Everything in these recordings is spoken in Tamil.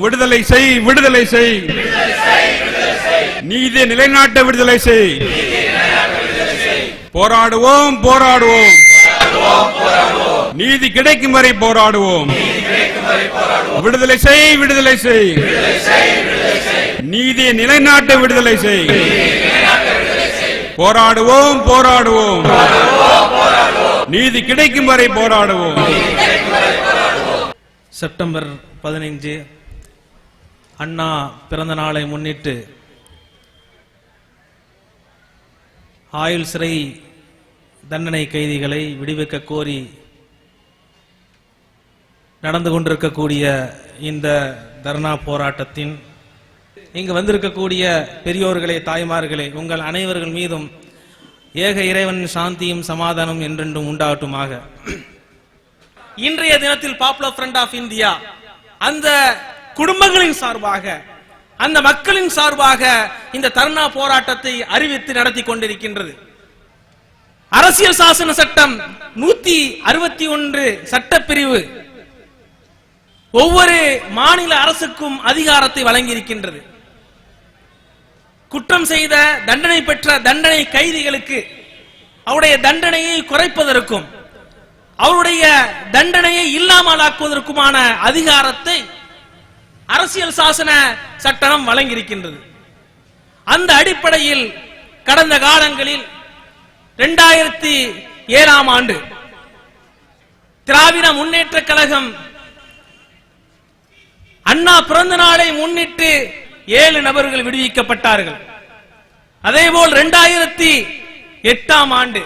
விடுதலை செய், விடுதலை செய், நீதி நிலைநாட்ட விடுதலை செய். போராடுவோம், போராடுவோம், நீதி கிடைக்கும் வரை போராடுவோம். விடுதலை செய், விடுதலை செய், நீதியை நிலைநாட்ட விடுதலை செய். போராடுவோம், போராடுவோம், நீதி கிடைக்கும் வரை போராடுவோம். செப்டம்பர் 15 அண்ணா பிறந்த நாளை முன்னிட்டு ஆயுள் சிறை தண்டனை கைதிகளை விடுவிக்க கோரி நடந்து கொண்டிருக்கக்கூடிய இந்த தர்ணா போராட்டத்தின் இங்கு வந்திருக்கக்கூடிய பெரியோர்களே, தாய்மார்களே, உங்கள் அனைவர்கள் மீதும் ஏக இறைவனின் சாந்தியும் சமாதானம் என்றென்றும் உண்டாகட்டுமாக. இன்றைய தினத்தில் பாப்புலர் ஃப்ரண்ட் ஆஃப் இந்தியா அந்த குடும்பங்களின் சார்பாக, அந்த மக்களின் சார்பாக இந்த தர்ணா போராட்டத்தை அறிவித்து நடத்தி கொண்டிருக்கின்றது. அரசியல் சாசன சட்டம் 161 சட்டப்பிரிவு ஒவ்வொரு மாநில அரசுக்கும் அதிகாரத்தை வழங்கியிருக்கின்றது. குற்றம் செய்த தண்டனை பெற்ற தண்டனை கைதிகளுக்கு அவருடைய தண்டனையை குறைப்பதற்கும் அவருடைய தண்டனையை இல்லாமலாக்குவதற்குமான அதிகாரத்தை அரசியல் சாசன சட்டம் வழங்கியிருக்கின்றது. அந்த அடிப்படையில் கடந்த காலங்களில் 2007ஆம் ஆண்டு திராவிட முன்னேற்ற கழகம் அண்ணா பிறந்த நாளை முன்னிட்டு 7 நபர்கள் விடுவிக்கப்பட்டார்கள். அதேபோல் 2008ஆம் ஆண்டு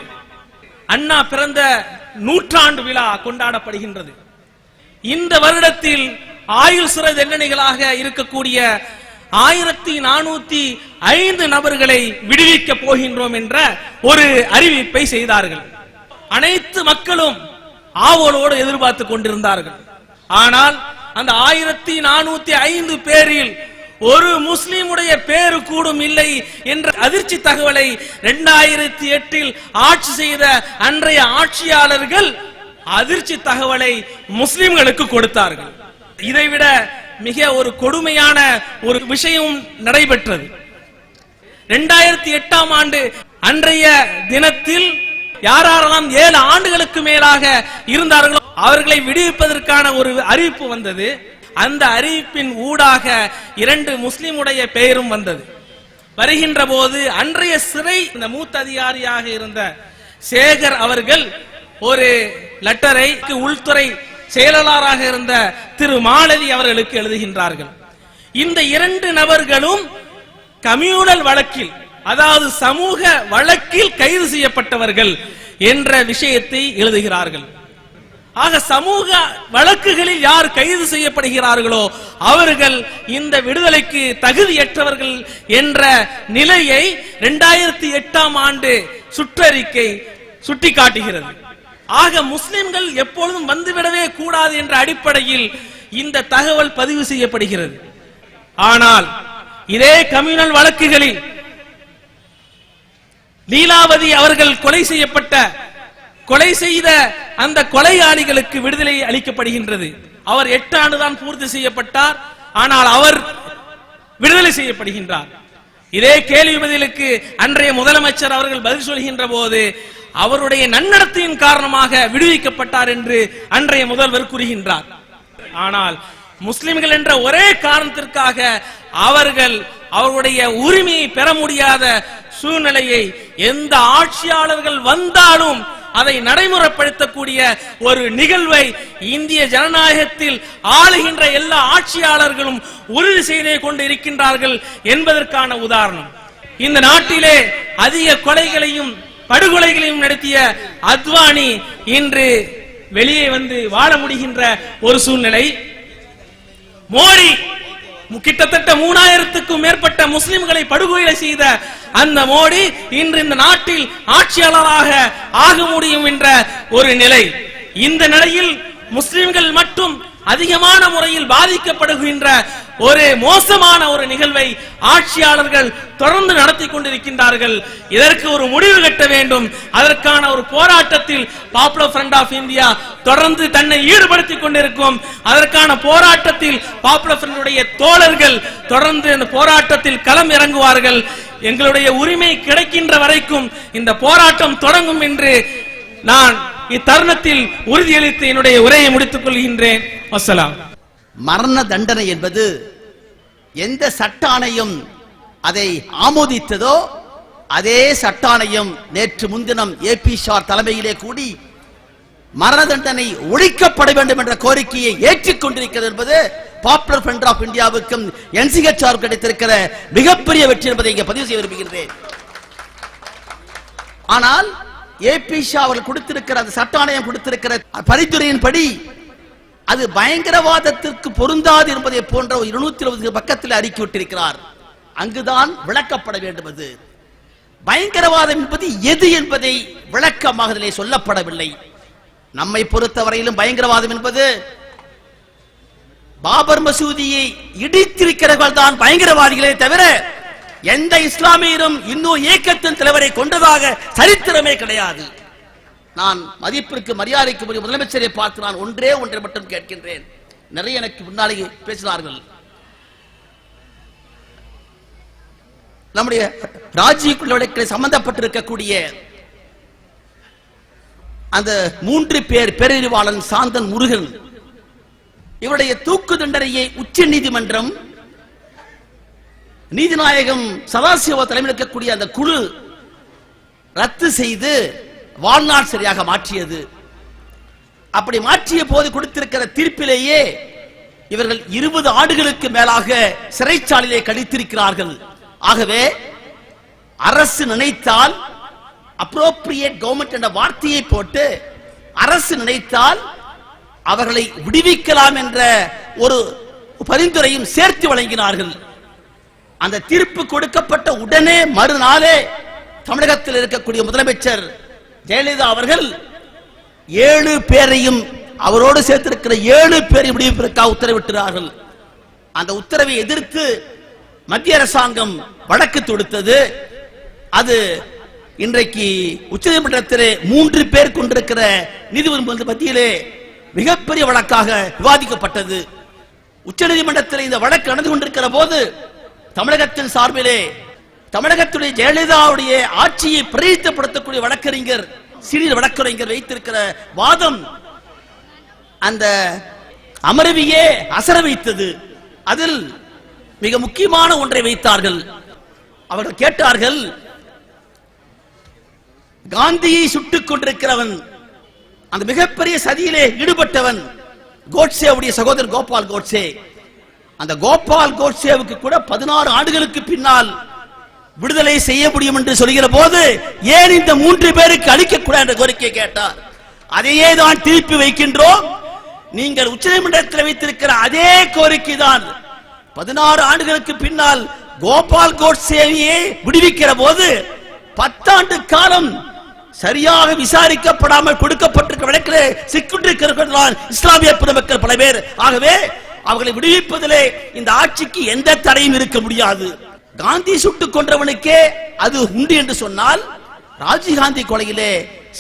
அண்ணா பிறந்த நூற்றாண்டு விழா கொண்டாடப்படுகின்றது. இந்த வருடத்தில் ஆயுள் சிறை தண்டனைகளாக இருக்கக்கூடிய 1405 நபர்களை விடுவிக்க போகின்றோம் என்ற ஒரு அறிவிப்பை செய்தார்கள். அனைத்து மக்களும் ஆவலோடு எதிர்பார்த்துக் கொண்டிருந்தார்கள். ஆனால் அந்த 1405 பேரில் ஒரு முஸ்லிமுடைய பேரு கூடும் இல்லை என்ற அதிர்ச்சி தகவலை 2008இல் ஆட்சி செய்த அன்றைய ஆட்சியாளர்கள் அதிர்ச்சி தகவலை முஸ்லிம்களுக்கு கொடுத்தார்கள். இதைவிட மிக ஒரு கொடுமையான ஒரு விஷயம் நடைபெற்றது. 2008ஆம் ஆண்டு அன்றைய தினத்தில் யாரெல்லாம் 7 ஆண்டுகளுக்கு மேலாக இருந்தார்களோ அவர்களை விடுவிப்பதற்கான ஒரு அறிவிப்பு வந்தது. அந்த அறிவிப்பின் ஊடாக 2 முஸ்லிமுடைய பெயரும் வந்தது. வருகின்ற போது அன்றைய சிறை இந்த மூத்த அதிகாரியாக இருந்த சேகர் அவர்கள் ஒரு லெட்டரை உள்துறை செயலாளராக இருந்த திரு மாலதி அவர்களுக்கு எழுதுகின்றார்கள். இந்த 2 நபர்களும் கம்யூனல் வழக்கில், அதாவது சமூக வழக்கில் கைது செய்யப்பட்டவர்கள் என்ற விஷயத்தை எழுதுகிறார்கள். ஆக சமூக வழக்குகளில் யார் கைது செய்யப்படுகிறார்களோ அவர்கள் இந்த விடுதலைக்கு தகுதியற்றவர்கள் என்ற நிலையை 2008ஆம் ஆண்டு சுற்றறிக்கை சுட்டிக்காட்டுகிறது. ஆக முஸ்லிம்கள் எப்பொழுதும் வந்துவிடவே கூடாது என்ற அடிப்படையில் இந்த தகவல் பதிவு செய்யப்படுகிறது. ஆனால் இதே கம்யூனல் வழக்குகளில் லீலாவதி அவர்கள் கொலை செய்த அந்த கொலையாளிகளுக்கு விடுதலை அளிக்கப்படுகின்றது. அவர் 8 ஆண்டு தான் பூர்த்தி செய்யப்பட்டார். ஆனால் அவர் விடுதலை செய்யப்படுகின்றார். இதே கேள்வி பதிலுக்கு அன்றைய முதலமைச்சர் அவர்கள் பதில் சொல்கின்ற போது அவருடைய நன்னடத்தையின் காரணமாக விடுவிக்கப்பட்டார் என்று அன்றைய முதல்வர் கூறுகின்றார். ஆனால் முஸ்லிம்கள் என்ற ஒரே காரணத்திற்காக அவர்கள் அவருடைய உரிமையை பெற முடியாத சூழ்நிலையை எந்த ஆட்சியாளர்கள் வந்தாலும் அதை நடைமுறைப்படுத்தக்கூடிய ஒரு நிகழ்வை இந்திய ஜனநாயகத்தில் ஆளுகின்ற எல்லா ஆட்சியாளர்களும் உறுதி செய்தே கொண்டு இருக்கின்றார்கள் என்பதற்கான உதாரணம். இந்த நாட்டிலே அதிக கொலைகளையும் படுகொலைகளையும் நடத்திய அத்வானி இன்று வெளியே வந்து வாழ முடிகின்ற ஒரு சூழ்நிலை. மோடி கிட்டத்தட்ட 3000க்கும் மேற்பட்ட முஸ்லிம்களை படுகொலை செய்த அந்த மோடி இன்று இந்த நாட்டில் ஆட்சியாளராக ஆக முடியும் என்ற ஒரு நிலை. இந்த நிலையில் முஸ்லிம்கள் மட்டும் அதிகமான முறையில் பாதிக்கப்படுகின்ற ஒரு மோசமான ஒரு நிகழ்வை ஆட்சியாளர்கள் தொடர்ந்து நடத்தி கொண்டிருக்கின்றார்கள். இதற்கு ஒரு முடிவு கட்ட வேண்டும். அதற்கான ஒரு போராட்டத்தில் பாப்புலர் ஃப்ரண்ட் ஆஃப் இந்தியா தொடர்ந்து தன்னை ஈடுபடுத்திக் கொண்டிருக்கும். அதற்கான போராட்டத்தில் பாப்புலர் ஃப்ரண்டுடைய தோழர்கள் தொடர்ந்து இந்த போராட்டத்தில் களம் இறங்குவார்கள். எங்களுடைய உரிமை கிடைக்கின்ற வரைக்கும் இந்த போராட்டம் தொடங்கும் என்று நான் இத்தருணத்தில் உறுதியளித்து என்னுடைய உரையை முடித்துக் கொள்கின்றேன். வஸ்ஸலாம். மரண தண்டனை என்பது எந்த சட்ட ஆணையம் அதை ஆமோதித்ததோ அதே சட்ட ஆணையம் நேற்று முன்தினம் ஏபி ஷார் தலைமையிலே கூடி மரண தண்டனை ஒழிக்கப்பட வேண்டும் என்ற கோரிக்கையை ஏற்றுக்கொண்டிருக்கிறது என்பது பாப்புலர் ஃப்ரண்ட் ஆஃப் இந்தியாவுக்கும் NCHR கிடைத்திருக்கிற மிகப்பெரிய வெற்றி என்பதை இங்கே பதிவு செய்ய விரும்புகின்றேன். ஆனால் ஏபி ஷா அவர்கள் கொடுத்திருக்கிற அந்த சட்ட ஆணையம் கொடுத்திருக்கிற பரிந்துரையின்படி அது பயங்கரவாதத்திற்கு பொருந்தாது என்பதை போன்ற 220 பக்கத்தில் அறிக்கை விட்டிருக்கிறார். அங்குதான் விளக்கப்பட வேண்டுவது பயங்கரவாதம் என்பது எது என்பதை விளக்கமாக சொல்லப்படவில்லை. நம்மை பொறுத்தவரையிலும் பயங்கரவாதம் என்பது பாபர் மசூதியை இடித்திருக்கிறவர்கள் தான் பயங்கரவாதிகளே தவிர எந்த இஸ்லாமியரும் இன்னும் இயக்கத்தின் தலைவரை கொண்டதாக சரித்திரமே கிடையாது. நான் மதிப்பிற்கு மரியாதைக்கு முதலமைச்சரை பார்த்து நான் ஒன்றை மட்டும் கேட்கின்றேன். நிறைய எனக்கு முன்னாலே பேசினார்கள். நம்முடைய ராஜீவ் கொலை சம்பந்தப்பட்டிருக்கக்கூடிய அந்த 3 பேர் பேரறிவாளன் சாந்தன் முருகன் இவருடைய தூக்கு தண்டனையை உச்ச நீதிமன்றம் நீதிநாயகம் சதாசிவ தலைமையில் இருக்கக்கூடிய அந்த குழு ரத்து செய்து வாழ்நாள் சரியாக மாற்றியது. அப்படி மாற்றிய போது கொடுத்திருக்கிற தீர்ப்பிலேயே இவர்கள் 20 ஆண்டுகளுக்கு மேலாக சிறைச்சாலையிலே கழித்திருக்கிறார்கள். ஆகவே அரசு நினைத்தால் அப்ரோப்ரியேட் கவர்மெண்ட் என்ற வார்த்தையை போட்டு அரசு நினைத்தால் அவர்களை விடுவிக்கலாம் என்ற ஒரு பரிந்துரையும் சேர்த்து வழங்கினார்கள். அந்த தீர்ப்பு கொடுக்கப்பட்ட உடனே மறுநாளே தமிழகத்தில் இருக்கக்கூடிய முதலமைச்சர் ஜெயலலிதா அவர்கள் 7 பேரையும் அவரோடு சேர்த்திருக்கிற 7 பேரையும் விடுவிப்பதற்காக உத்தரவிட்டார்கள். அந்த உத்தரவை எதிர்த்து மத்திய அரசாங்கம் வழக்கு தொடுத்தது. அது இன்றைக்கு உச்சநீதிமன்றத்திலே 3 பேர் கொண்டிருக்கிற நீதிபதி மத்தியிலே மிகப்பெரிய வழக்காக விவாதிக்கப்பட்டது. உச்சநீதிமன்றத்தில் இந்த வழக்கு நடந்து கொண்டிருக்கிற போது தமிழகத்தின் சார்பிலே தமிழகத்துடைய ஜெயலலிதாவுடைய ஆட்சியை பிரதிநிதித்துவப்படுத்தக்கூடிய வழக்கறிஞர் சீனியர் வழக்கறிஞர் வைத்திருக்கிற வாதம் அந்த அமர்வையே அசர வைத்தது. அதில் மிக முக்கியமான ஒன்றை வைத்தார்கள். அவர்கள் கேட்டார்கள், காந்தியை சுட்டுக் கொண்டிருக்கிறவன் அந்த மிகப்பெரிய சதியிலே ஈடுபட்டவன் கோட்சேவுடைய சகோதரர் கோபால் கோட்சே. அந்த கோபால் கோட்சேவுக்கு கூட 16 ஆண்டுகளுக்கு பின்னால் விடுதலை செய்ய முடியும் என்று சொல்கிற போது ஏன் இந்த 3 பேருக்கு அளிக்கக்கூடாது என்ற கோரிக்கை கேட்டார். அதையே தான் திருப்பி வைக்கின்றோம். நீங்கள் உச்சநீதிமன்றத்தில் வைத்திருக்கிற அதே கோரிக்கை தான் 16 ஆண்டுகளுக்கு பின்னால் கோபால் கோட்சேவையே விடுவிக்கிற போது 10 ஆண்டு காலம் சரியாக விசாரிக்கப்படாமல் கொடுக்கப்பட்டிருக்க வழக்கிலே சிக்கின்றிருக்கிறார்கள் இஸ்லாமிய பொதுமக்கள் பல பேர். ஆகவே அவர்களை விடுவிப்பதிலே இந்த ஆட்சிக்கு எந்த தடையும் இருக்க முடியாது. காந்தி சுட்டுக் கொன்றவனுக்கே அது உண்டு என்று சொன்னால் ராஜீவ்காந்தி கொலையிலே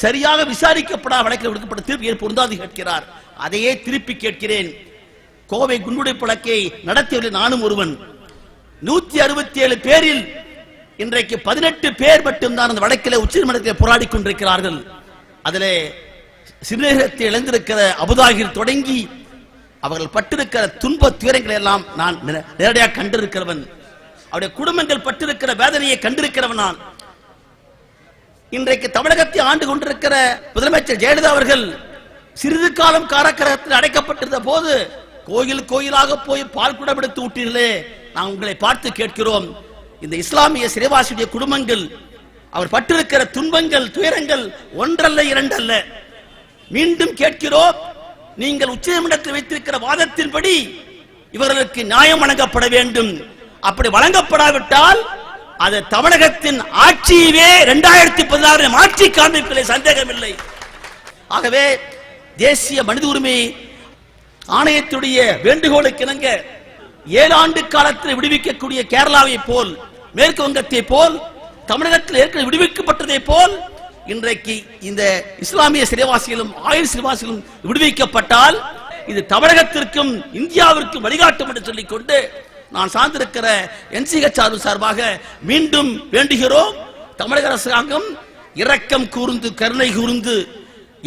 சரியாக விசாரிக்கப்படாத வழக்கில் விடுக்கப்பட்ட தீர்ப்பு பொருந்தாது கேட்கிறார். அதையே திருப்பி கேட்கிறேன். கோவை குண்டுவெடிப்பு வழக்கை நடத்தியவர்கள் நானும் ஒருவன். 167 பேரில் இன்றைக்கு 18 பேர் மட்டும்தான் அந்த வழக்கில் உச்சநீதிமன்றத்தில் போராடி கொண்டிருக்கிறார்கள். அதிலே சிறுநீரகத்தை இழந்திருக்கிற அபுதாகிர் தொடங்கி அவர்கள் பட்டிருக்கிற துன்ப துயரங்களை எல்லாம் நான் நேரடியாக கண்டிருக்கிறவன். அவருடைய குடும்பங்கள் பட்டிருக்கிற வேதனையை கண்டிருக்கிறவன் நான். இன்றைக்கு தமிழகத்தை ஆண்டு கொண்டிருக்கிற முதலமைச்சர் ஜெயலலிதா அவர்கள் சிறிது காலம் காராகிரகத்தில் அடைக்கப்பட்டிருந்த போது கோயில் கோயிலாக போய் பால் குடம் எடுத்து ஊட்டீர்களே, நான் உங்களை பார்த்து கேட்கிறோம், இந்த இஸ்லாமிய சிறைவாசியுடைய குடும்பங்கள் அவர் பட்டிருக்கிற துன்பங்கள் துயரங்கள் ஒன்றல்ல இரண்டல்ல. மீண்டும் கேட்கிறோம், நீங்கள் உச்சநீதிமன்றத்தில் வைத்திருக்கிற வாதத்தின்படி இவர்களுக்கு நியாயம் வழங்கப்பட வேண்டும். அப்படி வழங்கப்படாவிட்டால் அது தமிழகத்தின் ஆட்சியவே 2016 மாற்றி காண்பிப்பதில் சந்தேகமில்லை. ஆகவே தேசிய மனித உரிமை ஆணையத்துடைய வேண்டுகோளுக்கு இணங்க 7 ஆண்டு காலத்தில் விடுவிக்கக்கூடிய கேரளாவை போல், மேற்கு வங்கத்தை போல், தமிழகத்தில் ஏற்கனவே விடுவிக்கப்பட்டதை போல் இன்றைக்கு இந்த இஸ்லாமிய சிறைவாசிகளும் ஆயுள் சிறைவாசிகளும் விடுவிக்கப்பட்டால் இது தமிழகத்திற்கும் இந்தியாவிற்கும் வழிகாட்டும் என்று சொல்லிக்கொண்டு நான் சார்ந்திருக்கிற NCHR சார்பாக மீண்டும் வேண்டுகிறோம். தமிழக அரசாங்கம் இரக்கம் கூர்ந்து கருணை கூர்ந்து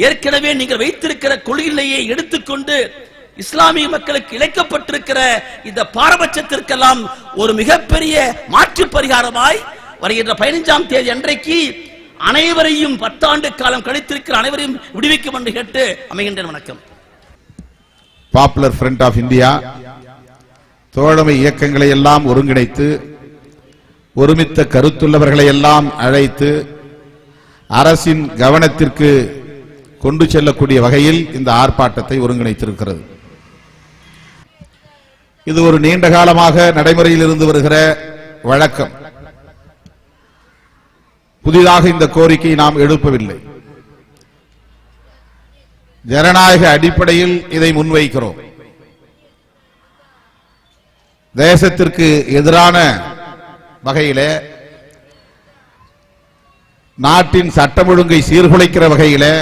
ஏற்கனவே நீங்கள் வைத்திருக்கிற கொள்கையை எடுத்துக்கொண்டு இஸ்லாமிய மக்களுக்கு இழைக்கப்பட்டிருக்கிற இந்த பாரபட்சத்திற்கெல்லாம் ஒரு மிகப்பெரிய மாற்று பரிகாரமாய் வருகின்ற 15ஆம் தேதி அன்றைக்கு அனைவரையும் 10 ஆண்டு காலம் கழித்திருக்கிற அனைவரையும் விடுவிக்கும் என்று கேட்டு அமைகின்றேன். வணக்கம். பாப்புலர் ஃப்ரண்ட் ஆஃப் இந்தியா தோழமை இயக்கங்களை எல்லாம் ஒருங்கிணைத்து ஒருமித்த கருத்துள்ளவர்களை எல்லாம் அழைத்து அரசின் கவனத்திற்கு கொண்டு செல்லக்கூடிய வகையில் இந்த ஆர்ப்பாட்டத்தை ஒருங்கிணைத்திருக்கிறது. இது ஒரு நீண்ட காலமாக நடைமுறையில் இருந்து வருகிற வழக்கம். புதிதாக இந்த கோரிக்கை நாம் எழுப்பவில்லை. ஜனநாயக அடிப்படையில் இதை முன்வைக்கிறோம். தேசத்திற்கு எதிரான வகையிலே, நாட்டின் சட்டம் ஒழுங்கை சீர்குலைக்கிற வகையிலே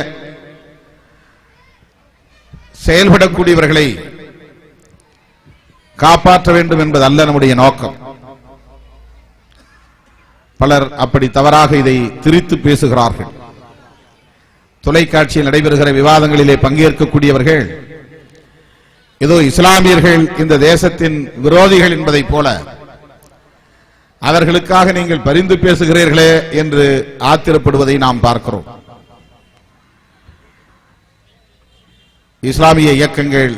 செயல்படக்கூடியவர்களை காப்பாற்ற வேண்டும் என்பது அல்ல நம்முடைய நோக்கம். பலர் அப்படி தவறாக இதை திரித்து பேசுகிறார்கள். தொலைக்காட்சியில் நடைபெறுகிற விவாதங்களிலே பங்கேற்கக்கூடியவர்கள் ஏதோ இஸ்லாமியர்கள் இந்த தேசத்தின் விரோதிகள் என்பதை போல அவர்களுக்காக நீங்கள் பரிந்து பேசுகிறீர்களே என்று ஆத்திரப்படுவதை நாம் பார்க்கிறோம். இஸ்லாமிய இயக்கங்கள்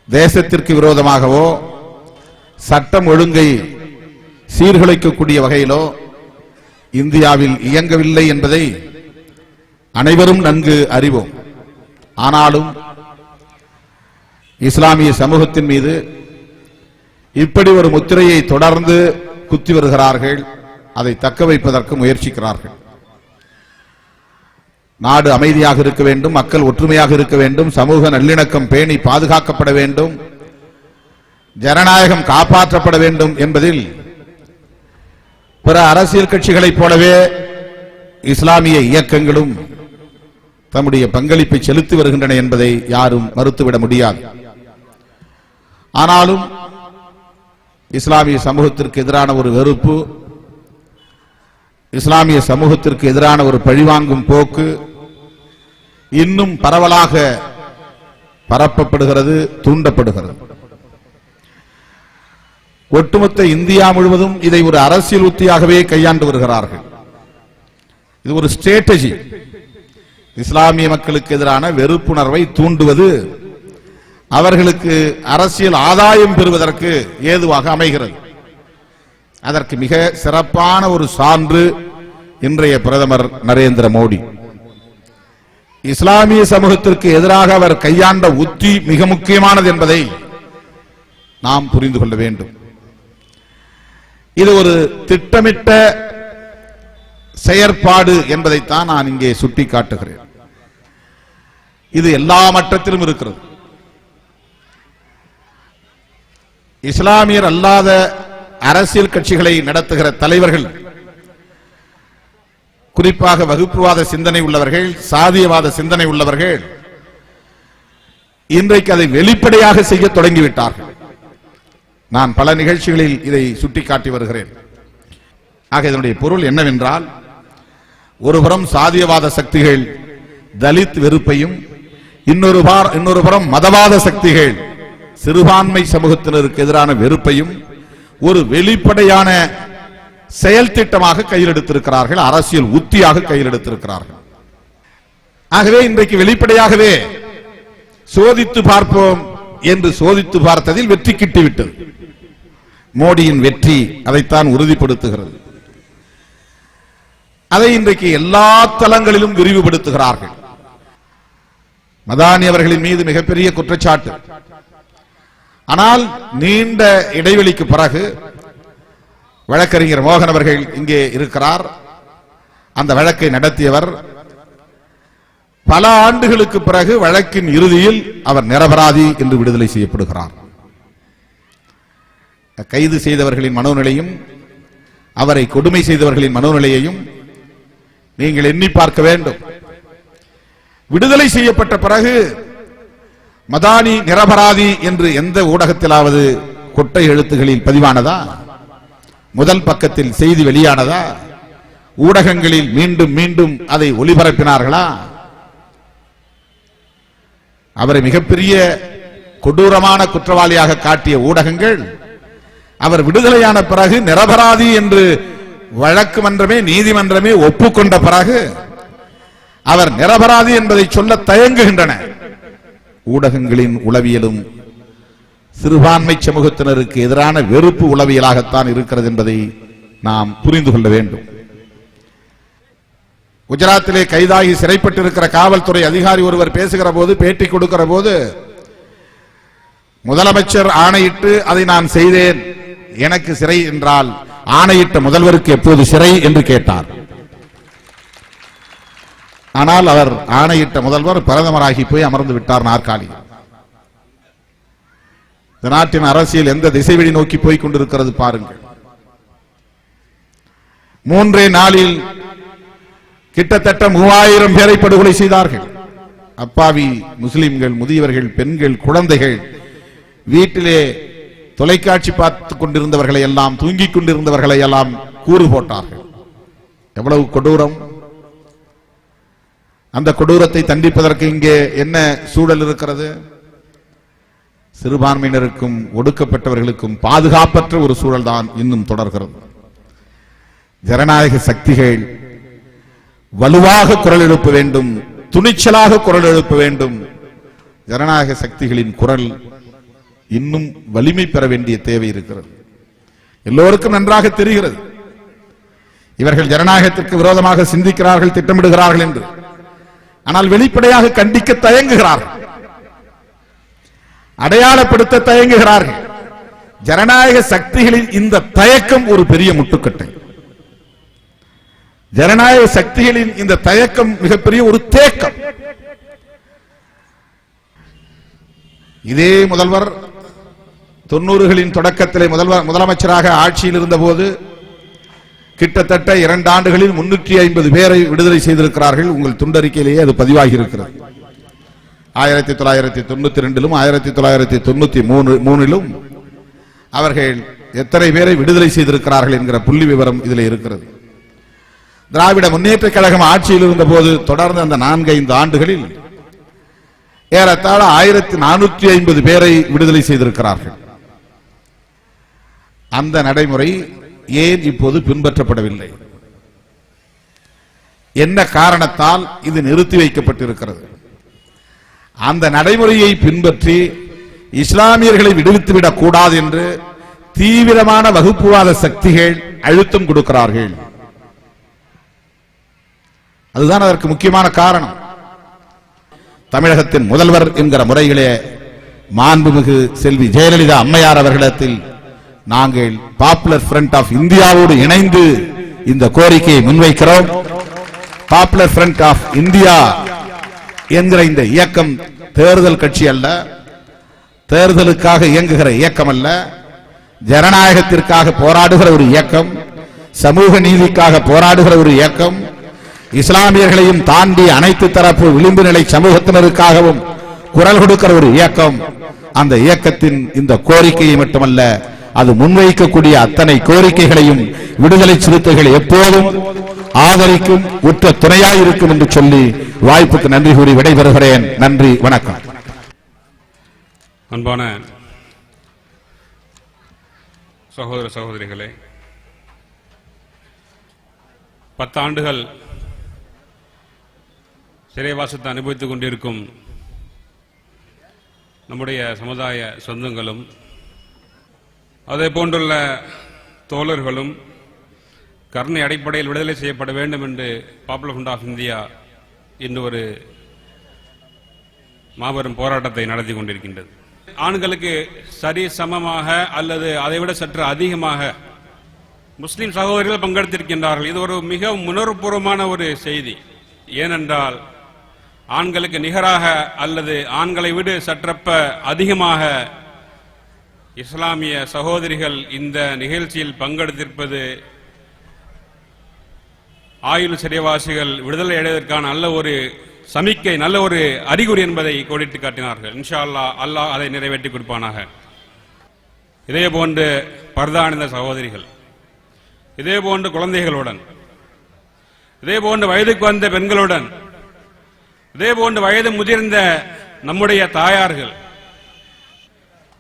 தேசத்திற்கு விரோதமாகவோ சட்டம் ஒழுங்கை சீர்குலைக்கக்கூடிய வகையிலோ இந்தியாவில் இயங்கவில்லை என்பதை அனைவரும் நன்கு அறிவோம். ஆனாலும் இஸ்லாமிய சமூகத்தின் மீது இப்படி ஒரு முத்திரையை தொடர்ந்து குத்தி வருகிறார்கள். அதை தக்க வைப்பதற்கு முயற்சிக்கிறார்கள். நாடு அமைதியாக இருக்க வேண்டும், மக்கள் ஒற்றுமையாக இருக்க வேண்டும், சமூக நல்லிணக்கம் பேணி பாதுகாக்கப்பட வேண்டும், ஜனநாயகம் காப்பாற்றப்பட வேண்டும் என்பதில் பிற அரசியல் கட்சிகளைப் போலவே இஸ்லாமிய இயக்கங்களும் தம்முடைய பங்களிப்பை செலுத்தி வருகின்றன என்பதை யாரும் மறுத்துவிட முடியாது. ஆனாலும் இஸ்லாமிய சமூகத்திற்கு எதிரான ஒரு வெறுப்பு, இஸ்லாமிய சமூகத்திற்கு எதிரான ஒரு பழிவாங்கும் போக்கு இன்னும் பரவலாக பரப்பப்படுகிறது, தூண்டப்படுகிறது. ஒட்டுமொத்த இந்தியா முழுவதும் இதை ஒரு அரசியல் உத்தியாகவே கையாண்டு வருகிறார்கள். இது ஒரு ஸ்ட்ராட்டஜி. இஸ்லாமிய மக்களுக்கு எதிரான வெறுப்புணர்வை தூண்டுவது அவர்களுக்கு அரசியல் ஆதாயம் பெறுவதற்கு ஏதுவாக அமைகிறது. அதற்கு மிக சிறப்பான ஒரு சான்று இன்றைய பிரதமர் நரேந்திர மோடி. இஸ்லாமிய சமூகத்திற்கு எதிராக அவர் கையாண்ட உத்தி மிக முக்கியமானது என்பதை நாம் புரிந்து கொள்ள வேண்டும். இது ஒரு திட்டமிட்ட செயற்பாடு என்பதைத்தான் நான் இங்கே சுட்டிக்காட்டுகிறேன். இது எல்லா மட்டத்திலும் இருக்கிறது. இஸ்லாமியர் அல்லாத அரசியல் கட்சிகளை நடத்துகிற தலைவர்கள், குறிப்பாக வகுப்புவாத சிந்தனை உள்ளவர்கள், சாதியவாத சிந்தனை உள்ளவர்கள் இன்றைக்கு அதை வெளிப்படையாக செய்ய தொடங்கிவிட்டார்கள். நான் பல நிகழ்ச்சிகளில் இதை சுட்டிக்காட்டி வருகிறேன். ஆக இதனுடைய பொருள் என்னவென்றால், ஒருபுறம் சாதியவாத சக்திகள் தலித் வெறுப்பையும், இன்னொரு புறம் மதவாத சக்திகள் சிறுபான்மை சமூகத்தினருக்கு எதிரான வெறுப்பையும் ஒரு வெளிப்படையான செயல் திட்டமாக கையில் எடுத்திருக்கிறார்கள், அரசியல் உத்தியாக கையில் எடுத்திருக்கிறார்கள். ஆகவே இன்றைக்கு வெளிப்படையாகவே சோதித்து பார்ப்போம் என்று சோதித்து பார்த்ததில் வெற்றி கிட்டிவிட்டது. மோடியின் வெற்றி அதைத்தான் உறுதிப்படுத்துகிறது. அதை இன்றைக்கு எல்லா தளங்களிலும் விரிவுபடுத்துகிறார்கள். மதானி அவர்களின் மீது மிகப்பெரிய குற்றச்சாட்டு. ஆனால் நீண்ட இடைவெளிக்கு பிறகு வழக்கறிஞர் மோகன் அவர்கள் இங்கே இருக்கிறார். அந்த வழக்கை நடத்தியவர் பல ஆண்டுகளுக்கு பிறகு வழக்கின் இறுதியில் அவர் நிரபராதி என்று விடுதலை செய்யப்படுகிறார். கைது செய்தவர்களின் மனோநிலையும் அவரை கொடுமை செய்தவர்களின் மனோநிலையையும் நீங்கள் எண்ணி பார்க்க வேண்டும். விடுதலை செய்யப்பட்ட பிறகு மதானி நிரபராதி என்று எந்த ஊடகத்திலாவது கொட்டை எழுத்துகளில் பதிவானதா? முதல் பக்கத்தில் செய்தி வெளியானதா? ஊடகங்களில் மீண்டும் மீண்டும் அதை ஒளிபரப்பினார்களா? அவரை மிகப்பெரிய கொடூரமான குற்றவாளியாக காட்டிய ஊடகங்கள் அவர் விடுதலையான பிறகு நிரபராதி என்று வழக்கு மன்றமே நீதிமன்றமே ஒப்புக்கொண்ட பிறகு அவர் நிரபராதி என்பதை சொல்ல தயங்குகின்றன. ஊடகங்களின் உளவியலும் சிறுபான்மை சமூகத்தினருக்கு எதிரான வெறுப்பு உளவியலாகத்தான் இருக்கிறது என்பதை நாம் புரிந்து கொள்ள வேண்டும். குஜராத்திலே கைதாகி சிறைப்பட்டிருக்கிற காவல்துறை அதிகாரி ஒருவர் பேசுகிற போது, பேட்டி கொடுக்கிற போது, முதலமைச்சர் ஆணையிட்டு அதை நான் செய்தேன், எனக்கு சிறை என்றால் ஆணையிட்ட முதல்வருக்கு எப்போது சிறை என்று கேட்டார். ஆனால் அவர் ஆணையிட்ட முதல்வர் பிரதமராகி போய் அமர்ந்து விட்டார் நாற்காலி. இந்த நாட்டின் அரசியல் எந்த திசை வழி நோக்கி போய் கொண்டிருக்கிறது பாருங்கள். 3 நாளில் கிட்டத்தட்ட 3000 பேரை படுகொலை செய்தார்கள். அப்பாவி முஸ்லிம்கள், முதியவர்கள், பெண்கள், குழந்தைகள், வீட்டிலே தொலைக்காட்சி பார்த்துக் கொண்டிருந்தவர்களை எல்லாம், தூங்கிக் கொண்டிருந்தவர்களை எல்லாம் கூறு போட்டார்கள். எவ்வளவு கொடூரம்! அந்த கொடூரத்தை தண்டிப்பதற்கு இங்கே என்ன சூழல் இருக்கிறது? சிறுபான்மையினருக்கும் ஒடுக்கப்பட்டவர்களுக்கும் பாதுகாப்பற்ற ஒரு சூழல் தான் இன்னும் தொடர்கிறது. ஜனநாயக சக்திகள் வலுவாக குரல் எழுப்ப வேண்டும், துணிச்சலாக குரல் எழுப்ப வேண்டும். ஜனநாயக சக்திகளின் குரல் இன்னும் வலிமை பெற வேண்டிய தேவை இருக்கிறது. எல்லோருக்கும் நன்றாக தெரிகிறது இவர்கள் ஜனநாயகத்திற்கு விரோதமாக சிந்திக்கிறார்கள், திட்டமிடுகிறார்கள் என்று. ஆனால் வெளிப்படையாக கண்டிக்க தயங்குகிறார்கள், அடையாளப்படுத்த தயங்குகிறார்கள். ஜனநாயக சக்திகளின் இந்த தயக்கம் ஒரு பெரிய முட்டுக்கட்டை. ஜனநாயக சக்திகளின் இந்த தயக்கம் மிகப்பெரிய ஒரு தேக்கம். இதே முதல்வர் 90களின் தொடக்கத்திலே முதலமைச்சராக ஆட்சியில் இருந்த போது கிட்டத்தட்ட 2 ஆண்டுகளில் 350 பேரை விடுதலை செய்திருக்கிறார்கள். உங்கள் துண்டறிக்கையிலேயே அது பதிவாகி இருக்கிறது. 1992லும் 1993லும் அவர்கள் எத்தனை பேரை விடுதலை செய்திருக்கிறார்கள் என்கிற புள்ளி விவரம் இதில் இருக்கிறது. திராவிட முன்னேற்ற கழகம் ஆட்சியில் இருந்த போது தொடர்ந்து அந்த 4-5 ஆண்டுகளில் ஏறத்தாழ 1450 பேரை விடுதலை செய்திருக்கிறார்கள். அந்த நடைமுறை ஏன் இப்போது பின்பற்றப்படவில்லை? என்ன காரணத்தால் இது நிறுத்தி வைக்கப்பட்டிருக்கிறது? அந்த நடைமுறையை பின்பற்றி இஸ்லாமியர்களை விடுவித்துவிடக் கூடாது என்று தீவிரமான வகுப்புவாத சக்திகள் அழுத்தம் கொடுக்கிறார்கள். அதுதான் அதற்கு முக்கியமான காரணம். தமிழகத்தின் முதல்வர் என்கிற முறையிலே மாண்புமிகு செல்வி ஜெயலலிதா அம்மையார் அவர்களிடத்தில் நாங்கள் பாப்புலர் ஃப்ரண்ட் ஆஃப் இந்தியாவோடு இணைந்து இந்த கோரிக்கையை முன்வைக்கிறோம். பாப்புலர் ஃப்ரண்ட் ஆஃப் இந்தியா என்கிற இந்த இயக்கம் தேர்தல் கட்சி அல்ல, தேர்தலுக்காக இயங்குகிற இயக்கம் அல்ல, ஜனநாயகத்திற்காக போராடுகிற ஒரு இயக்கம், சமூக நீதிக்காக போராடுகிற ஒரு இயக்கம், இஸ்லாமியர்களையும் தாண்டி அனைத்து தரப்பு விளிம்பு நிலை சமூகத்தினருக்காகவும் குரல் கொடுக்கிற ஒரு இயக்கம். அந்த இயக்கத்தின் இந்த கோரிக்கையை மட்டுமல்ல, அது முன்வைக்கக்கூடிய அத்தனை கோரிக்கைகளையும் விடுதலை சிறுத்தைகள் எப்போதும் ஆதரிக்கும், உற்ற துணையாய் இருக்கும் என்று சொல்லி வாய்ப்புக்கு நன்றி கூறி விடைபெறுகிறேன். நன்றி, வணக்கம். அன்பான சகோதர சகோதரிகளே, 10 ஆண்டுகள் சிறைவாசத்தை அனுபவித்துக் கொண்டிருக்கும் நம்முடைய சமுதாய சொந்தங்களும் அதே போன்றுள்ள தோழர்களும் கருணை அடிப்படையில் விடுதலை செய்யப்பட வேண்டும் என்று பாப்புலர் ஃப்ரண்ட் ஆஃப் இந்தியா இன்று ஒரு மாபெரும் போராட்டத்தை நடத்தி கொண்டிருக்கின்றது. ஆண்களுக்கு சரி சமமாக அல்லது அதைவிட சற்று அதிகமாக முஸ்லிம் சகோதரிகள் பங்கெடுத்திருக்கின்றார்கள். இது ஒரு மிக உணர்வுபூர்வமான ஒரு செய்தி. ஏனென்றால் ஆண்களுக்கு நிகராக அல்லது ஆண்களை விட சற்றப்ப அதிகமாக இஸ்லாமிய சகோதரிகள் இந்த நிகழ்ச்சியில் பங்கெடுத்திருப்பது ஆயுள் சிறைவாசிகள் விடுதலை அடைவதற்கான நல்ல ஒரு சமிக்கை, நல்ல ஒரு அறிகுறி என்பதை கோடிட்டு காட்டினார்கள். இன்ஷா அல்லாஹ், அல்லாஹ் அதை நிறைவேற்றி கொடுப்பானாக. இதே போன்று பர்தா அணிந்த சகோதரிகள், இதே போன்று குழந்தைகளுடன், இதே போன்று வயதுக்கு வந்த பெண்களுடன், இதே போன்று வயது முதிர்ந்த நம்முடைய தாயார்கள்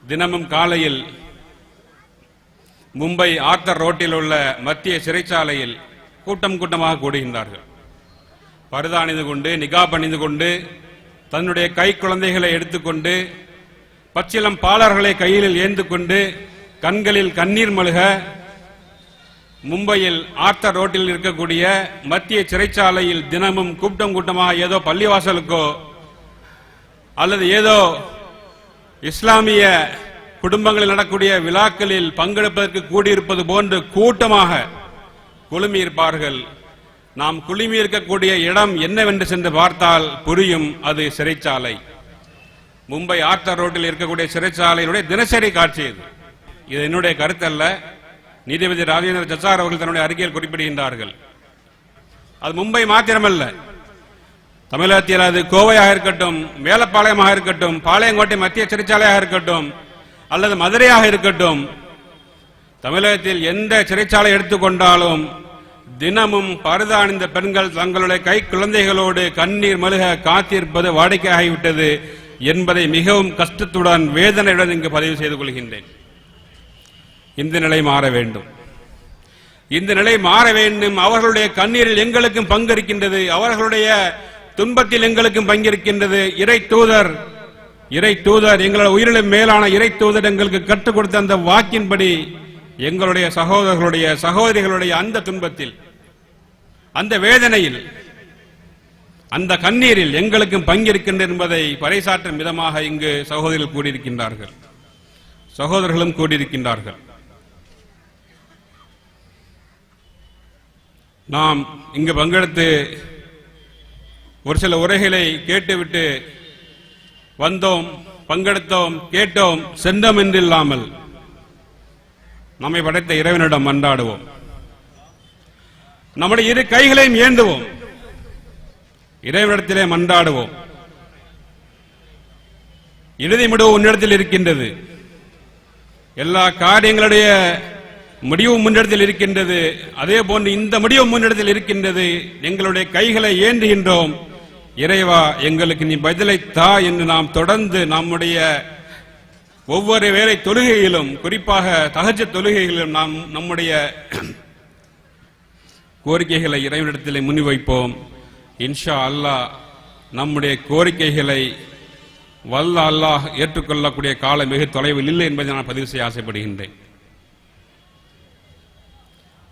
தினமும் காலையில் மும்பை ஆர்த்தர் ரோட்டில் உள்ள மத்திய சிறைச்சாலையில் கூட்டம் கூட்டமாக கூடுகின்றார்கள். பர்தா அணிந்து கொண்டு, நிகாப் அணிந்து கொண்டு, தன்னுடைய கை குழந்தைகளை எடுத்துக்கொண்டு, பச்சிலம் பாலர்களை கையில் ஏந்து கொண்டு, கண்களில் கண்ணீர் மல்க மும்பையில் ஆர்த்தர் ரோட்டில் இருக்கக்கூடிய மத்திய சிறைச்சாலையில் தினமும் கூட்டம் கூட்டமாக ஏதோ பள்ளிவாசலுக்கோ அல்லது ஏதோ இஸ்லாமிய குடும்பங்களில் நடக்கூடிய விழாக்களில் பங்கெடுப்பதற்கு கூடியிருப்பது போன்று கூட்டமாக குழுமி இருப்பார்கள். நாம் குழுமி இருக்கக்கூடிய இடம் என்னவென்று சென்று பார்த்தால் புரியும், அது சிறைச்சாலை. மும்பை ஆர்த்தர் ரோட்டில் இருக்கக்கூடிய சிறைச்சாலையினுடைய தினசரி காட்சி இது. இது என்னுடைய கருத்தல்ல, நீதிபதி ராஜேந்திர ஜசார் அவர்கள் தன்னுடைய அறிக்கையில் குறிப்பிடுகின்றார்கள். அது மும்பை மாத்திரமல்ல, தமிழகத்தில் அது கோவையாக இருக்கட்டும், மேலப்பாளையமாக இருக்கட்டும், பாளையங்கோட்டை மத்திய சிறைச்சாலையாக இருக்கட்டும், அல்லது மதுரையாக இருக்கட்டும், தமிழகத்தில் எந்த சிறைச்சாலை எடுத்துக்கொண்டாலும் தினமும் பர்தா அணிந்த பெண்கள் தங்களுடைய கை குழந்தைகளோடு கண்ணீர் மல்க காத்திருப்பது வாடிக்கையாகிவிட்டது என்பதை மிகவும் கஷ்டத்துடன், வேதனையுடன் இங்கு பதிவு செய்து கொள்கின்றேன். இந்த நிலை மாற வேண்டும், இந்த நிலை மாற வேண்டும். அவர்களுடைய கண்ணீரில் எங்களுக்கும் பங்கு இருக்கின்றது, அவர்களுடைய துன்பத்தில் எங்களுக்கும் பங்கிருக்கின்றது. இறை தூதர் எங்களுடைய உயிரிலும் மேலான இறை தூதர் எங்களுக்கு கற்றுக் கொடுத்த அந்த வாக்கின்படி எங்களுடைய சகோதரர்களுடைய சகோதரிகளுடைய அந்த துன்பத்தில், அந்த வேதனையில், அந்த கண்ணீரில் எங்களுக்கும் பங்கிருக்கின்றது என்பதை பறைசாற்றும் விதமாக இங்கு சகோதரிகள் கூடியிருக்கின்றார்கள், சகோதரர்களும் கூடியிருக்கின்றார்கள். நாம் இங்கு பங்கெடுத்து ஒரு சில உரைகளை கேட்டுவிட்டு வந்தோம், பங்கெடுத்தோம், கேட்டோம், சென்றோம் என்றில்லாமல் நம்மை படைத்த இறைவனிடம் மன்றாடுவோம், நம்முடைய இரு கைகளையும் ஏந்துவோம், இறைவனிடத்திலே மன்றாடுவோம். இறுதி முடிவு உன்னிடத்தில் இருக்கின்றது, எல்லா காரியங்களுடைய முடிவு முன்னிடத்தில் இருக்கின்றது. அதே போன்று இந்த முடிவு முன்னிடத்தில் இருக்கின்றது. எங்களுடைய கைகளை ஏந்துகின்றோம். இறைவா, எங்களுக்கு நீ பதிலை தா என்று நாம் தொடர்ந்து நம்முடைய ஒவ்வொரு வேளை தொழுகையிலும், குறிப்பாக தஹஜ்ஜத் தொழுகைகளிலும் நாம் நம்முடைய கோரிக்கைகளை இறைவனிடத்திலே முன்வைப்போம். இன்ஷா அல்லாஹ் நம்முடைய கோரிக்கைகளை வல்ல அல்லாஹ் ஏற்றுக்கொள்ளக்கூடிய காலம் மிக தொலைவில் இல்லை என்பதை நான் பதிவு செய்ய ஆசைப்படுகின்றேன்.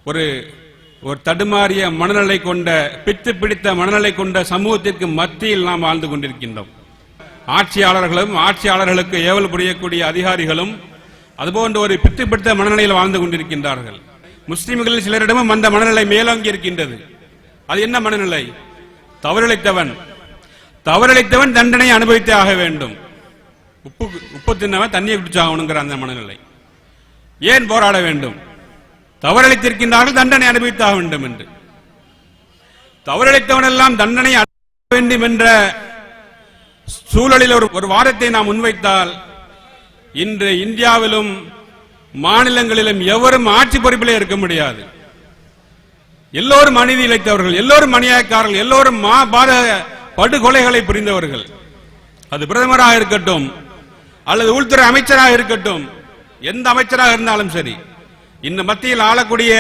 ஒரு தடுமாறிய மனநிலை கொண்ட, பித்து பிடித்த மனநிலை கொண்ட சமூகத்திற்கு மத்தியில் நாம் வாழ்ந்து கொண்டிருக்கின்றோம். ஆட்சியாளர்களும் ஆட்சியாளர்களுக்கு ஏவல் புரியக்கூடிய அதிகாரிகளும் அதுபோன்ற ஒரு பித்து பிடித்த மனநிலையில் வாழ்ந்து கொண்டிருக்கின்றார்கள். முஸ்லிம்களில் சிலரிடமும் அந்த மனநிலை மேலோங்கி இருக்கின்றது. அது என்ன மனநிலை? தவறிழைத்தவன் தண்டனை அனுபவித்தே ஆக வேண்டும், உப்பு தின்னவன் தண்ணியை குடிச்சாகணுங்கிற அந்த மனநிலை. ஏன் போராட வேண்டும்? தவறளித்திருக்கின்றார்கள், தண்டனை அனுபவித்தாக வேண்டும் என்று. தவறளித்தவனெல்லாம் தண்டனை அனுபவிக்க வேண்டும் என்ற சூழலில் ஒரு வாதத்தை நாம் முன்வைத்தால், இன்று இந்தியாவிலும் மாநிலங்களிலும் எவரும் ஆட்சி பொறுப்பிலே இருக்க முடியாது. எல்லோரும் அநீதி இழைத்தவர்கள், எல்லோரும் அநியாயக்காரர்கள், எல்லோரும் பாதக படுகொலைகளை புரிந்தவர்கள். அது பிரதமராக இருக்கட்டும் அல்லது உள்துறை அமைச்சராக இருக்கட்டும், எந்த அமைச்சராக இருந்தாலும் சரி, இந்த மத்தியில் ஆளக்கூடிய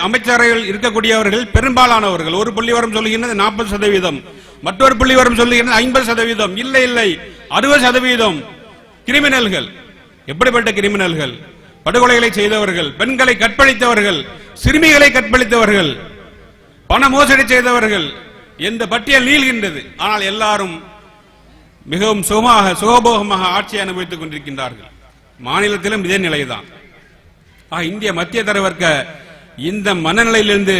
அமைச்சர்கள் இருக்கக்கூடியவர்கள் பெரும்பாலானவர்கள். ஒரு புள்ளிவரம் சொல்லுகின்றது 40%, மற்றொரு புள்ளிவரம் சொல்லுகின்றது 50%, இல்லை 60% கிரிமினல்கள். எப்படிப்பட்ட கிரிமினல்கள்? படுகொலைகளை செய்தவர்கள், பெண்களை கற்பழித்தவர்கள், சிறுமிகளை கற்பழித்தவர்கள், பண மோசடி செய்தவர்கள், எந்த பட்டியல் நீள்கின்றது. ஆனால் எல்லாரும் மிகவும் சுகபோகமாக ஆட்சியை அனுபவித்துக் கொண்டிருக்கின்றார்கள். மாநிலத்திலும் இதே நிலைதான். இந்திய மத்திய தர வர்க்க இந்த மனநிலையிலிருந்து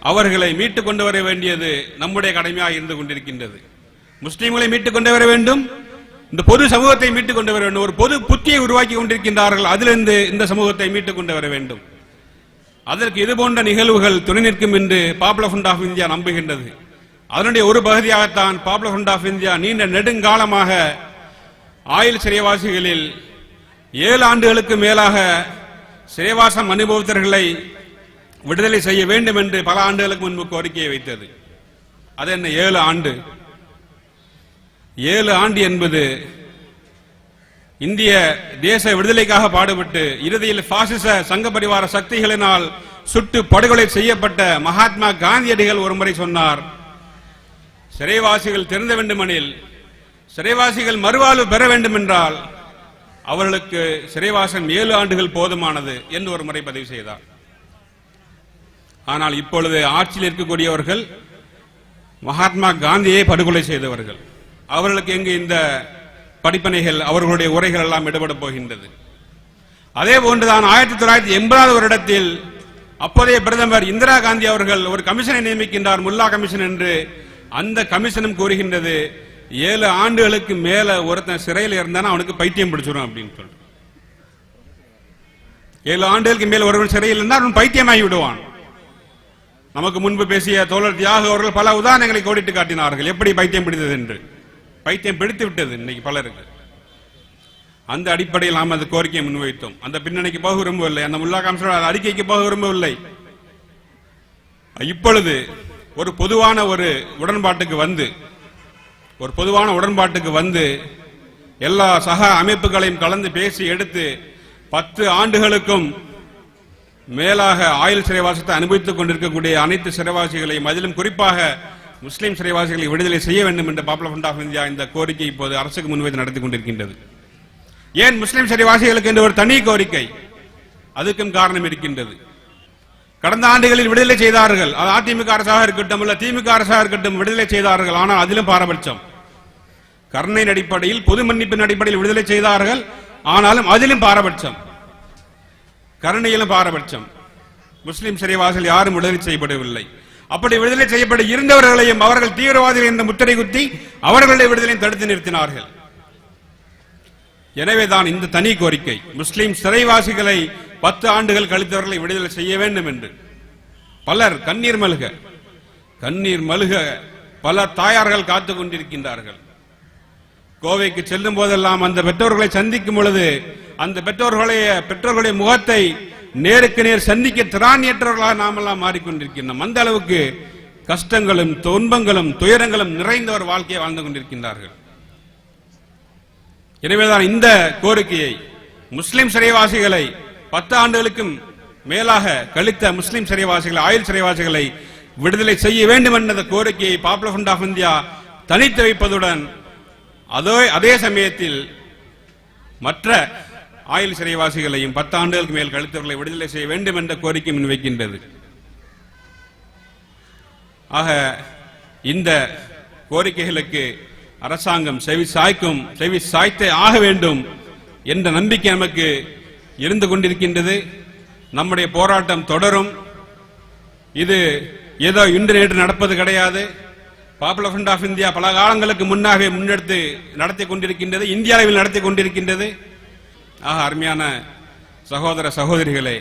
அவர்களை மீட்டுக் கொண்டு வர வேண்டியது நம்முடைய கடமையாக இருந்து கொண்டிருக்கின்றது. முஸ்லிம்களை மீட்டுக் கொண்டு வர வேண்டும், இந்த பொது சமூகத்தை மீட்டுக் கொண்டு வர வேண்டும். ஒரு பொது புத்தியை உருவாக்கி கொண்டிருக்கின்றார்கள், அதிலிருந்து இந்த சமூகத்தை மீட்டுக் கொண்டு வர வேண்டும். அதற்கு இது போன்ற நிகழ்வுகள் துணை நிற்கும் என்று பாப்புலர் ஃப்ரண்ட் ஆஃப் இந்தியா நம்புகின்றது. அதனுடைய ஒரு பகுதியாகத்தான் பாப்புலர் ஃப்ரண்ட் ஆஃப் இந்தியா நீண்ட நெடுங்காலமாக ஆயுள் சிறைவாசிகளில் 7 ஆண்டுகளுக்கு மேலாக சிறைவாசம் அனுபவித்தவர்களை விடுதலை செய்ய வேண்டும் என்று பல ஆண்டுகளுக்கு முன்பு கோரிக்கையை வைத்தது. அது என்ன 7 ஆண்டு? 7 ஆண்டு என்பது இந்திய தேச விடுதலைக்காக பாடுபட்டு இறுதியில் பாசிச சங்க பரிவார சக்திகளினால் சுட்டு படுகொலை செய்யப்பட்ட மகாத்மா காந்தியடிகள் ஒருமுறை சொன்னார், சிறைவாசிகள் திருந்த வேண்டுமெனில், சிறைவாசிகள் மறுவாழ்வு பெற வேண்டும் என்றால் அவர்களுக்கு சிறைவாசம் 7 ஆண்டுகள் போதுமானது என்று ஒரு முறை பதிவு செய்தார். ஆனால் இப்பொழுது ஆட்சியில் இருக்கக்கூடியவர்கள் மகாத்மா காந்தியை படுகொலை செய்தவர்கள். அவர்களுக்கு எங்கு இந்த படிப்பனைகள், அவர்களுடைய உரைகள் எல்லாம் விடுபட போகின்றது. அதே போன்றுதான் 1980 வருடத்தில் அப்போதைய பிரதமர் இந்திரா காந்தி அவர்கள் ஒரு கமிஷனை நியமிக்கின்றார், முல்லா கமிஷன் என்று. அந்த கமிஷனும் கூறுகின்றது 7 ஆண்டுகளுக்கு மேல ஒருத்தன் சிறையில் இருந்தானா அவனுக்கு பைத்தியம் பிடிச்சிடும் அப்படின்னு சொல்ற. 7 ஆண்டுகளுக்கு மேல் ஒருவன் சிறையில் இருந்தால் அவன் பைத்தியமாகி விடுவான். நமக்கு முன்பு பேசிய தோழர் தியாக அவர்கள் பல உதாரணங்களை கோடிட்டு காட்டினார்கள், எப்படி பைத்தியம் பிடித்தது என்று. பைத்தியம் பிடித்து விட்டது இன்னைக்கு பலருக்கு. அந்த அடிப்படையில் நாம் அந்த கோரிக்கையை முன்வைத்தோம். அந்த பின்னணிக்கு போக விரும்பவில்லை, அந்த முல்லா கமிஷனர் அறிக்கைக்கு போக விரும்பவில்லை. இப்பொழுது ஒரு பொதுவான உடன்பாட்டுக்கு வந்து எல்லா சக அமைப்புகளையும் கலந்து பேசி எடுத்து 10 ஆண்டுகளுக்கும் மேலாக ஆயுள் சிறைவாசத்தை அனுபவித்துக் கொண்டிருக்கக்கூடிய அனைத்து சிறைவாசிகளையும், அதிலும் குறிப்பாக முஸ்லிம் சிறைவாசிகளை விடுதலை செய்ய வேண்டும் என்ற பாப்புலர் ஃப்ரண்ட் ஆஃப் இந்தியா இந்த கோரிக்கை இப்போது அரசுக்கு முன்வைத்து நடத்தி கொண்டிருக்கின்றது. ஏன் முஸ்லிம் சிறைவாசிகளுக்கு என்று ஒரு தனி கோரிக்கை? அதுக்கும் காரணம் இருக்கின்றது. கடந்த ஆண்டுகளில் விடுதலை செய்தார்கள், அது அதிமுக அரசாக இருக்கட்டும் இல்ல திமுக அரசாக இருக்கட்டும், விடுதலை செய்தார்கள். ஆனால் அதிலும் பாரபட்சம். கருணையின் அடிப்படையில், பொது மன்னிப்பின் அடிப்படையில் விடுதலை செய்தார்கள். ஆனாலும் அதிலும் பாரபட்சம், கருணையிலும் பாரபட்சம். முஸ்லிம் சிறைவாசிகள் யாரும் விடுதலை செய்யப்படவில்லை. அப்படி விடுதலை செய்யப்பட இருந்தவர்களையும் அவர்கள் தீவிரவாதிகள் என்ற முத்திரை குத்தி அவர்களுடைய விடுதலையை தடுத்து நிறுத்தினார்கள். எனவேதான் இந்த தனி கோரிக்கை, முஸ்லிம் சிறைவாசிகளை 10 ஆண்டுகள் கழித்தவர்களை விடுதலை செய்ய வேண்டும் என்று. பலர் கண்ணீர் மல்க பல தாயார்கள் காத்துக் கொண்டிருக்கின்றார்கள். கோவைக்கு செல்லும் போதெல்லாம் அந்த பெற்றோர்களை சந்திக்கும் பொழுது அந்த பெற்றோர்களுடைய முகத்தை நேருக்கு நேர் சந்திக்க திராணியற்றவர்களாக நாமெல்லாம் மாறிக்கொண்டிருக்கின்றோம். அந்த அளவுக்கு கஷ்டங்களும் துன்பங்களும் துயரங்களும் நிறைந்த ஒரு வாழ்க்கையை வாழ்ந்து கொண்டிருக்கின்றார்கள். எனவேதான் இந்த கோரிக்கையை, முஸ்லிம் சிறைவாசிகளை 10 ஆண்டுகளுக்கும் மேலாக கழித்த முஸ்லிம் சிறைவாசிகளை, ஆயுள் சிறைவாசிகளை விடுதலை செய்ய வேண்டும் என்ற கோரிக்கையை பாப்புலர் ஃப்ரண்ட் ஆஃப் இந்தியா தனித்து வைப்பதுடன் அதே சமயத்தில் மற்ற ஆயுள் சிறைவாசிகளையும் 10 ஆண்டுகளுக்கு மேல் கழித்தவர்களை விடுதலை செய்ய வேண்டும் என்ற கோரிக்கை முன்வைக்கின்றது. ஆக இந்த கோரிக்கைகளுக்கு அரசாங்கம் செவி சாய்த்தே ஆக வேண்டும் என்ற நம்பிக்கை நமக்கு இருந்து கொண்டிருக்கின்றது. நம்முடைய போராட்டம் தொடரும். இது ஏதோ இன்று நேற்று நடப்பது கிடையாது. பாப்புலர் ஃப்ரண்ட் ஆஃப் இந்தியா பல காலங்களுக்கு முன்னாக முன்னெடுத்து நடத்தி கொண்டிருக்கின்றது, இந்திய அளவில் நடத்தி கொண்டிருக்கின்றது. ஆக அருமையான சகோதர சகோதரிகளே,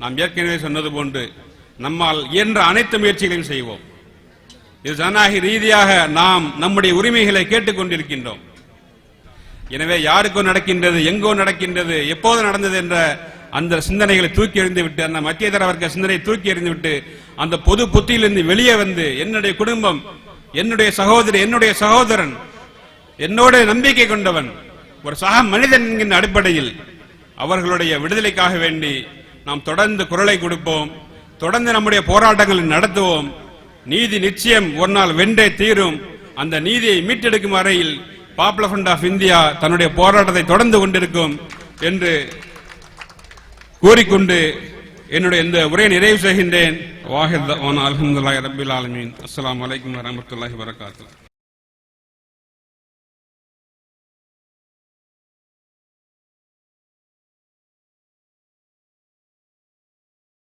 நாம் ஏற்கனவே சொன்னது போன்று நம்மால் இயன்ற அனைத்து முயற்சிகளையும் செய்வோம். இது ஜனநாயக ரீதியாக நாம் நம்முடைய உரிமைகளை கேட்டுக் கொண்டிருக்கின்றோம். எனவே யாருக்கோ நடக்கின்றது, எங்கோ நடக்கின்றது, எப்போது நடந்தது என்ற அந்த சிந்தனைகளை தூக்கி எறிந்துவிட்டு, அந்த மத்திய தர வர்க்க சிந்தனையை தூக்கி எறிந்துவிட்டு, அந்த பொது புத்தியிலிருந்து வெளியே வந்து என்னுடைய குடும்பம், என்னுடைய சகோதரி, என்னுடைய சகோதரன், என்னோட நம்பிக்கை கொண்டவன், ஒரு சக மனிதன் என்கின்ற அடிப்படையில் அவர்களுடைய விடுதலைக்காக வேண்டி நாம் தொடர்ந்து குரலை கொடுப்போம். தொடர்ந்து நம்முடைய போராட்டங்களை நடத்துவோம். நீதி நிச்சயம் ஒரு நாள் வென்றே தீரும். அந்த நீதியை மீட்டெடுக்கும் வரையில் பாப்புலர் ஃப்ரண்ட் ஆஃப் இந்தியா தன்னுடைய போராட்டத்தை தொடர்ந்து கொண்டிருக்கும் என்று கூறிக்கொண்டு என்னுடைய இந்த உரையை நிறைவு செய்கின்றேன். வாஹித் அல்ஹம்துலில்லாஹி ரப்பில் ஆலமீன். அஸ்ஸலாமு அலைக்கும் வரஹ்மத்துல்லாஹி வபரகாத்துஹு.